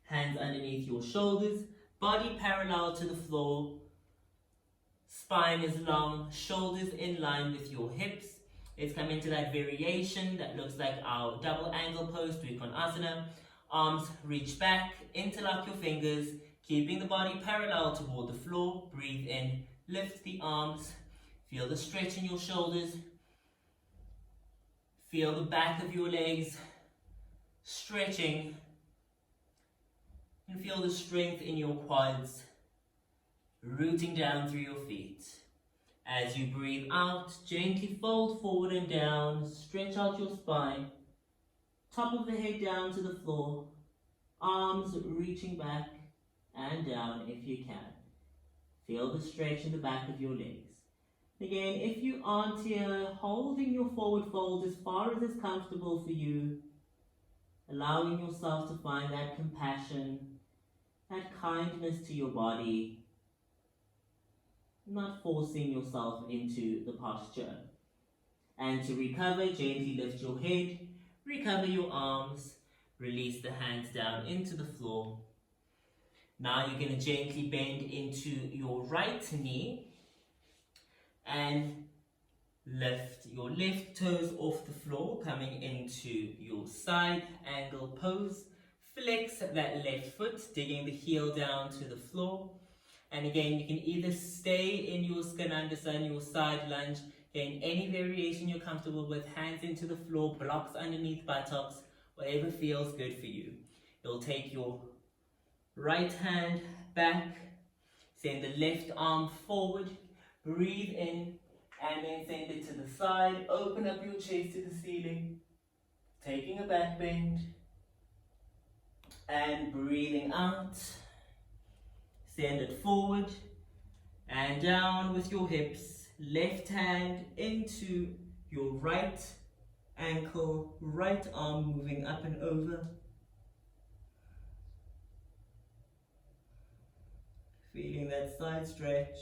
Hands underneath your shoulders, body parallel to the floor. Spine is long, shoulders in line with your hips. Let's come into that variation that looks like our double angle pose, Trikonasana. Arms reach back, interlock your fingers, keeping the body parallel toward the floor. Breathe in, lift the arms. Feel the stretch in your shoulders. Feel the back of your legs stretching. And feel the strength in your quads. Rooting down through your feet. As you breathe out, gently fold forward and down, stretch out your spine, top of the head down to the floor, arms reaching back and down if you can. Feel the stretch in the back of your legs. Again, if you aren't here, holding your forward fold as far as is comfortable for you, allowing yourself to find that compassion, that kindness to your body, not forcing yourself into the posture. And to recover, gently lift your head, recover your arms, release the hands down into the floor. Now you're going to gently bend into your right knee and lift your left toes off the floor, coming into your side angle pose. Flex that left foot, digging the heel down to the floor. And again, you can either stay in your Skanandasana, your side lunge, again, any variation you're comfortable with, hands into the floor, blocks underneath buttocks, whatever feels good for you. You'll take your right hand back, send the left arm forward, breathe in, and then send it to the side, open up your chest to the ceiling, taking a back bend, and breathing out. Send it forward and down with your hips. Left hand into your right ankle, right arm moving up and over. Feeling that side stretch.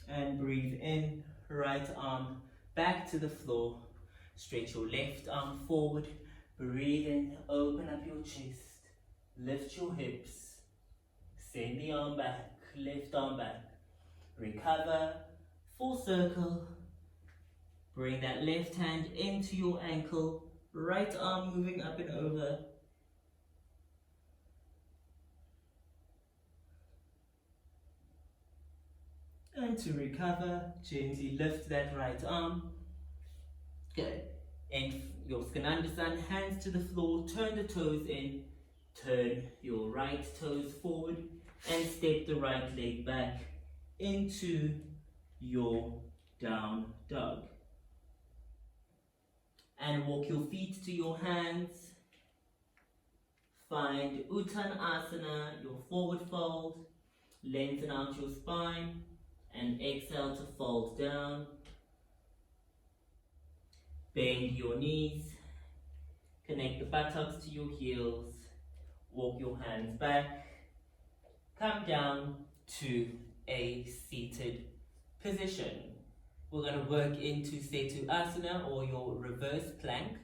And breathe in, right arm back to the floor. Stretch your left arm forward. Breathe in, open up your chest. Lift your hips. Send the arm back, left arm back. Recover, full circle. Bring that left hand into your ankle, right arm moving up and over. And to recover, gently lift that right arm. Good. And your Skanandasan, hands to the floor, turn the toes in, turn your right toes forward, and step the right leg back into your down dog. And walk your feet to your hands. Find Uttanasana, your forward fold. Lengthen out your spine and exhale to fold down. Bend your knees. Connect the buttocks to your heels. Walk your hands back. Come down to a seated position. We're going to work into Setu Asana, or your reverse plank.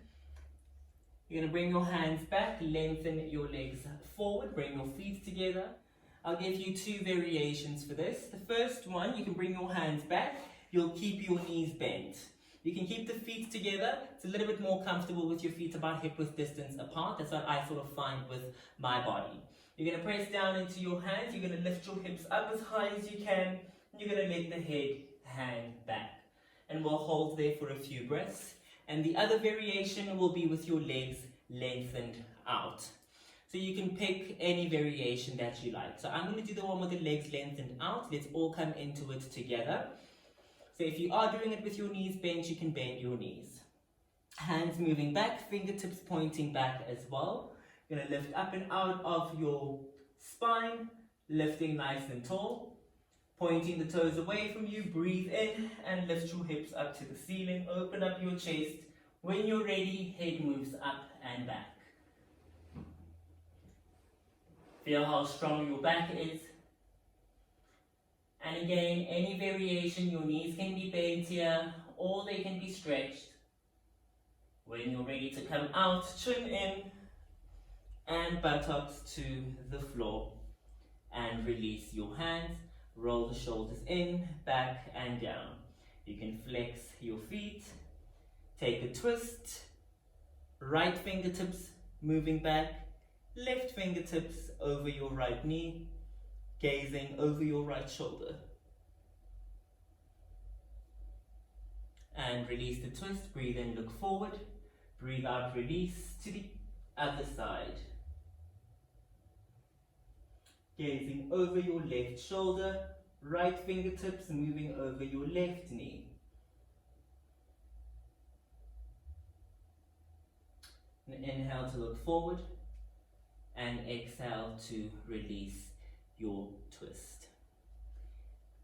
You're going to bring your hands back, lengthen your legs forward, bring your feet together. I'll give you two variations for this. The first one, you can bring your hands back, you'll keep your knees bent. You can keep the feet together. It's a little bit more comfortable with your feet about hip-width distance apart. That's what I sort of find with my body. You're going to press down into your hands. You're going to lift your hips up as high as you can. You're going to let the head hang back. And we'll hold there for a few breaths. And the other variation will be with your legs lengthened out. So you can pick any variation that you like. So I'm going to do the one with the legs lengthened out. Let's all come into it together. So if you are doing it with your knees bent, you can bend your knees. Hands moving back, fingertips pointing back as well. You're going to lift up and out of your spine, lifting nice and tall. Pointing the toes away from you, breathe in and lift your hips up to the ceiling. Open up your chest. When you're ready, head moves up and back. Feel how strong your back is. And again, any variation, your knees can be bent here or they can be stretched. When you're ready to come out, chin in and buttocks to the floor. And release your hands. Roll the shoulders in, back and down. You can flex your feet. Take a twist. Right fingertips moving back. Left fingertips over your right knee. Gazing over your right shoulder. And release the twist. Breathe in, look forward. Breathe out, release to the other side. Gazing over your left shoulder, right fingertips moving over your left knee. And inhale to look forward and exhale to release your twist.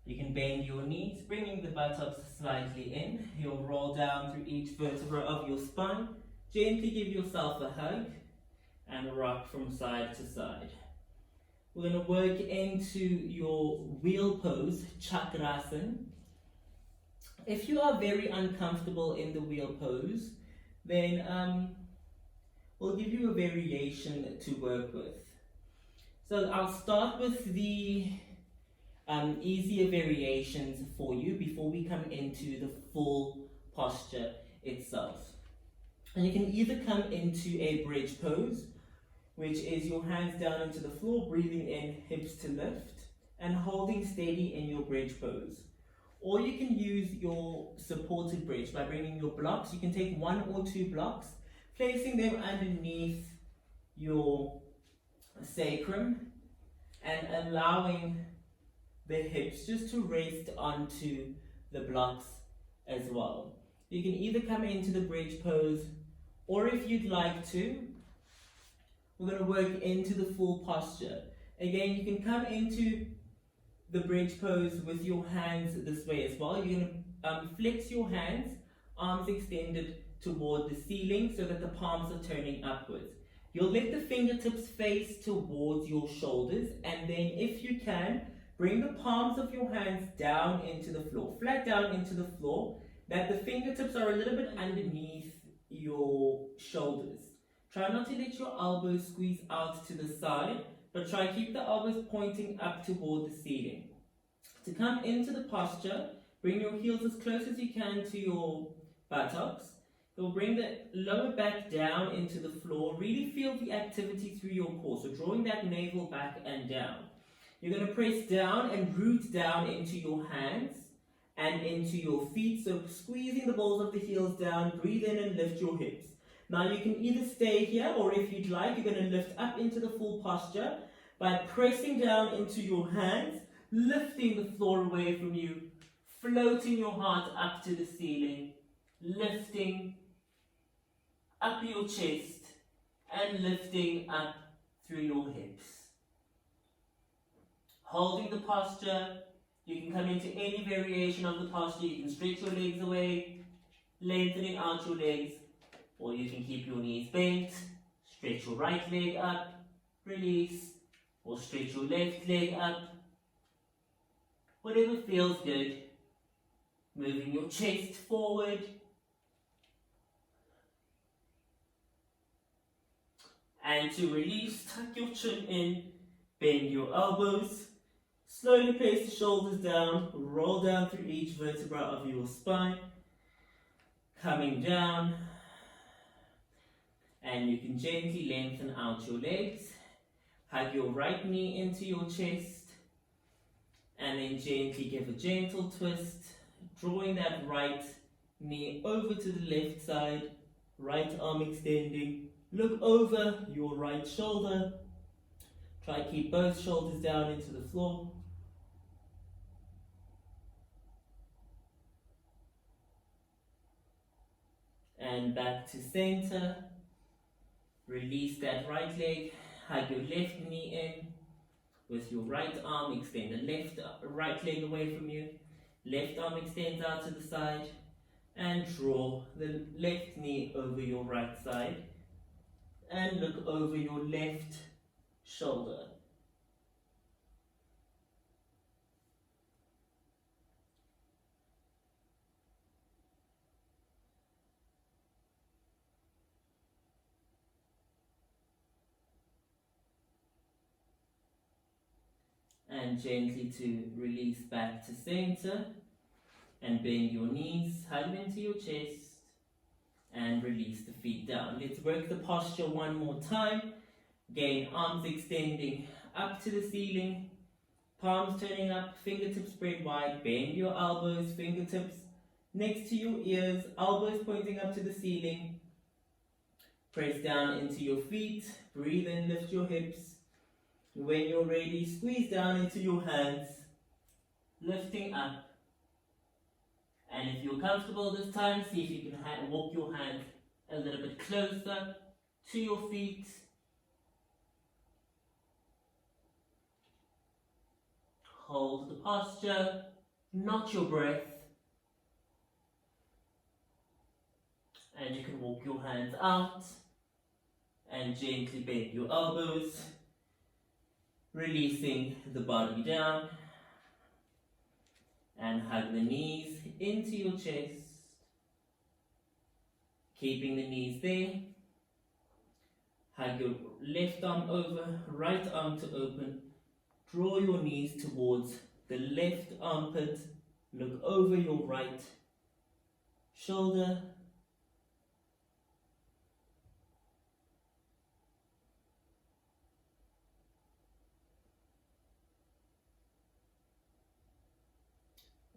You can bend your knees, bringing the buttocks slightly in. You'll roll down through each vertebra of your spine. Gently give yourself a hug and rock from side to side. We're going to work into your wheel pose, chakrasana. If you are very uncomfortable in the wheel pose, then we'll give you a variation to work with. So I'll start with the easier variations for you before we come into the full posture itself. And you can either come into a bridge pose, which is your hands down into the floor, breathing in, hips to lift, and holding steady in your bridge pose. Or you can use your supported bridge by bringing your blocks. You can take 1 or 2 blocks, placing them underneath your sacrum, and allowing the hips just to rest onto the blocks as well. You can either come into the bridge pose, or if you'd like to, we're going to work into the full posture. Again, you can come into the bridge pose with your hands this way as well. You're going to flex your hands, arms extended toward the ceiling so that the palms are turning upwards. You'll let the fingertips face towards your shoulders, and then if you can, bring the palms of your hands down into the floor, flat down into the floor, that the fingertips are a little bit underneath your shoulders. Try not to let your elbows squeeze out to the side, but try to keep the elbows pointing up toward the ceiling. To come into the posture, bring your heels as close as you can to your buttocks. You'll bring the lower back down into the floor. Really feel the activity through your core, so drawing that navel back and down. You're going to press down and root down into your hands and into your feet, so squeezing the balls of the heels down, breathe in and lift your hips. Now you can either stay here, or if you'd like, you're going to lift up into the full posture by pressing down into your hands, lifting the floor away from you, floating your heart up to the ceiling, lifting up your chest and lifting up through your hips. Holding the posture, you can come into any variation of the posture. You can stretch your legs away, lengthening out your legs, or you can keep your knees bent, stretch your right leg up, release, or stretch your left leg up. Whatever feels good. Moving your chest forward. And to release, tuck your chin in, bend your elbows. Slowly place the shoulders down, roll down through each vertebra of your spine. Coming down. And you can gently lengthen out your legs. Hug your right knee into your chest. And then gently give a gentle twist, drawing that right knee over to the left side, right arm extending. Look over your right shoulder. Try to keep both shoulders down into the floor. And back to center. Release that right leg, hug your left knee in. With your right arm, extend the right leg away from you. Left arm extends out to the side. And draw the left knee over your right side. And look over your left shoulder. And gently to release back to center. And bend your knees, hug them into your chest. And release the feet down. Let's work the posture one more time. Again, arms extending up to the ceiling. Palms turning up, fingertips spread wide. Bend your elbows, fingertips next to your ears. Elbows pointing up to the ceiling. Press down into your feet. Breathe in, lift your hips. When you're ready, squeeze down into your hands, lifting up. And if you're comfortable this time, see if you can walk your hands a little bit closer to your feet. Hold the posture, not your breath. And you can walk your hands out and gently bend your elbows. Releasing the body down and hug the knees into your chest, keeping the knees there. Hug your left arm over, right arm to open. Draw your knees towards the left armpit. Look over your right shoulder.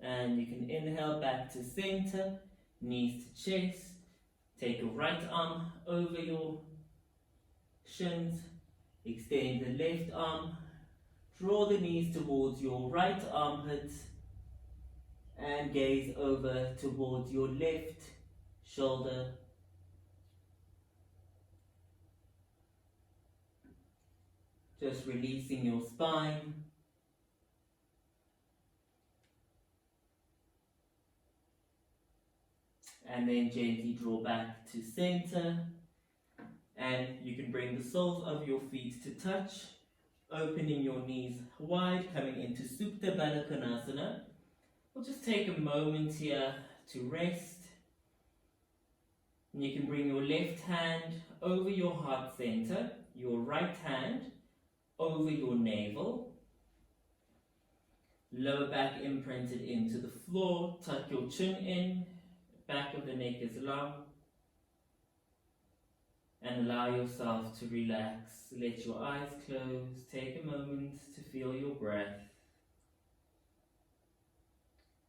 And you can inhale back to center, knees to chest. Take your right arm over your shins. Extend the left arm. Draw the knees towards your right armpit. And gaze over towards your left shoulder. Just releasing your spine. And then gently draw back to center. And you can bring the soles of your feet to touch, opening your knees wide, coming into Supta Baddha Konasana. We'll just take a moment here to rest. And you can bring your left hand over your heart center, your right hand over your navel. Lower back imprinted into the floor. Tuck your chin in. Back of the neck is long. And allow yourself to relax. Let your eyes close. Take a moment to feel your breath.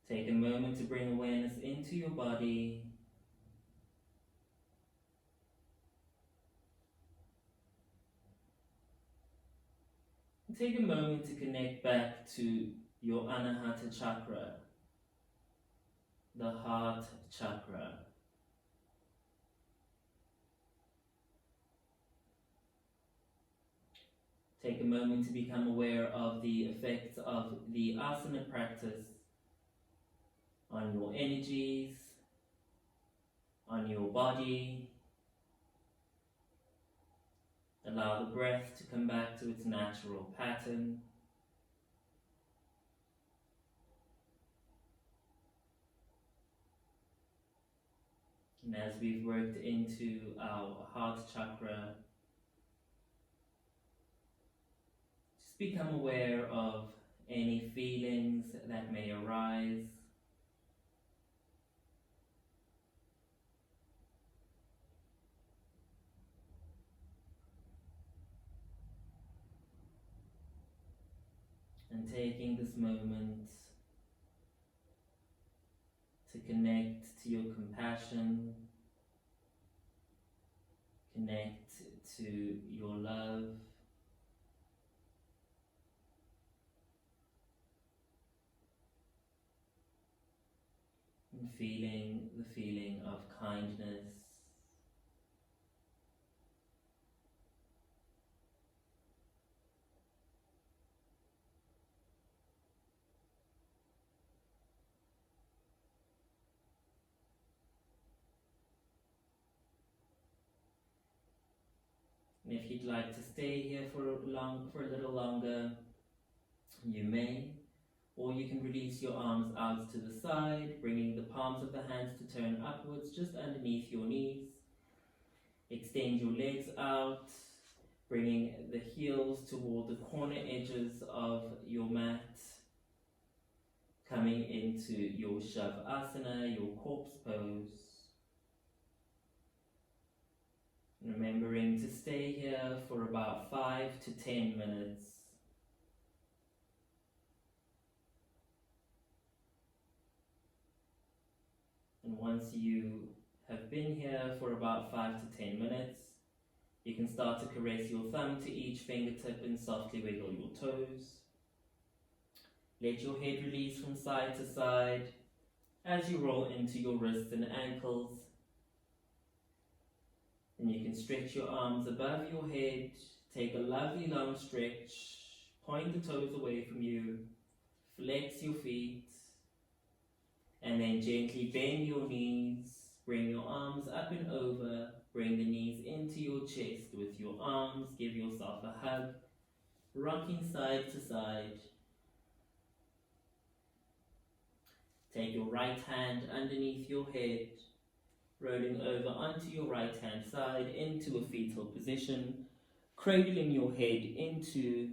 Take a moment to bring awareness into your body. And take a moment to connect back to your Anāhata chakra, the heart chakra. Take a moment to become aware of the effects of the asana practice on your energies, on your body. Allow the breath to come back to its natural pattern. And as we've worked into our heart chakra, just become aware of any feelings that may arise. And taking this moment to connect to your compassion, connect to your love, and feeling the feeling of kindness. And if you'd like to stay here for a little longer, you may, or you can release your arms out to the side, bringing the palms of the hands to turn upwards just underneath your knees. Extend your legs out, bringing the heels toward the corner edges of your mat, coming into your Shavasana, your corpse pose. Remembering to stay here for about 5 to 10 minutes. And once you have been here for about 5 to 10 minutes, you can start to caress your thumb to each fingertip and softly wiggle your toes. Let your head release from side to side as you roll into your wrists and ankles. And you can stretch your arms above your head, take a lovely long stretch, point the toes away from you, flex your feet, and then gently bend your knees, bring your arms up and over, bring the knees into your chest with your arms, give yourself a hug, rocking side to side. Take your right hand underneath your head, rolling over onto your right hand side into a fetal position, cradling your head into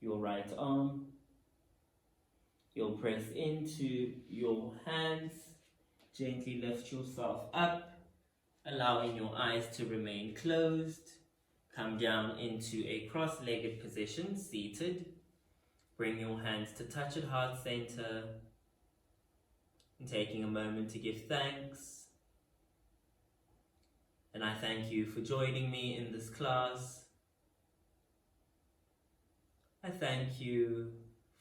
your right arm. You'll press into your hands, gently lift yourself up, allowing your eyes to remain closed. Come down into a cross-legged position, seated. Bring your hands to touch at heart center, and taking a moment to give thanks. And I thank you for joining me in this class. I thank you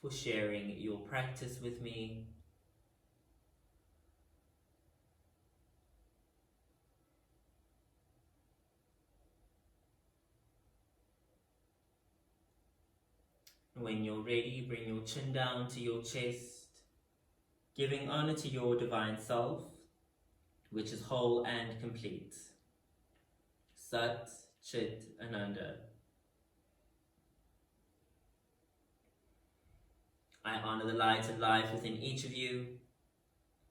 for sharing your practice with me. When you're ready, bring your chin down to your chest, giving honor to your divine self, which is whole and complete. Sat, Chit, Ananda. I honor the light and life within each of you.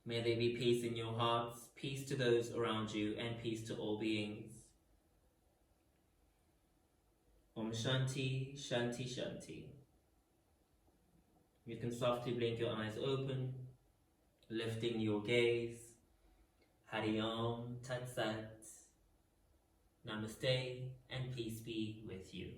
May there be peace in your hearts, peace to those around you, and peace to all beings. Om Om Shanti, Shanti, Shanti. You can softly blink your eyes open, lifting your gaze. Hari Om Tat Sat. Namaste and peace be with you.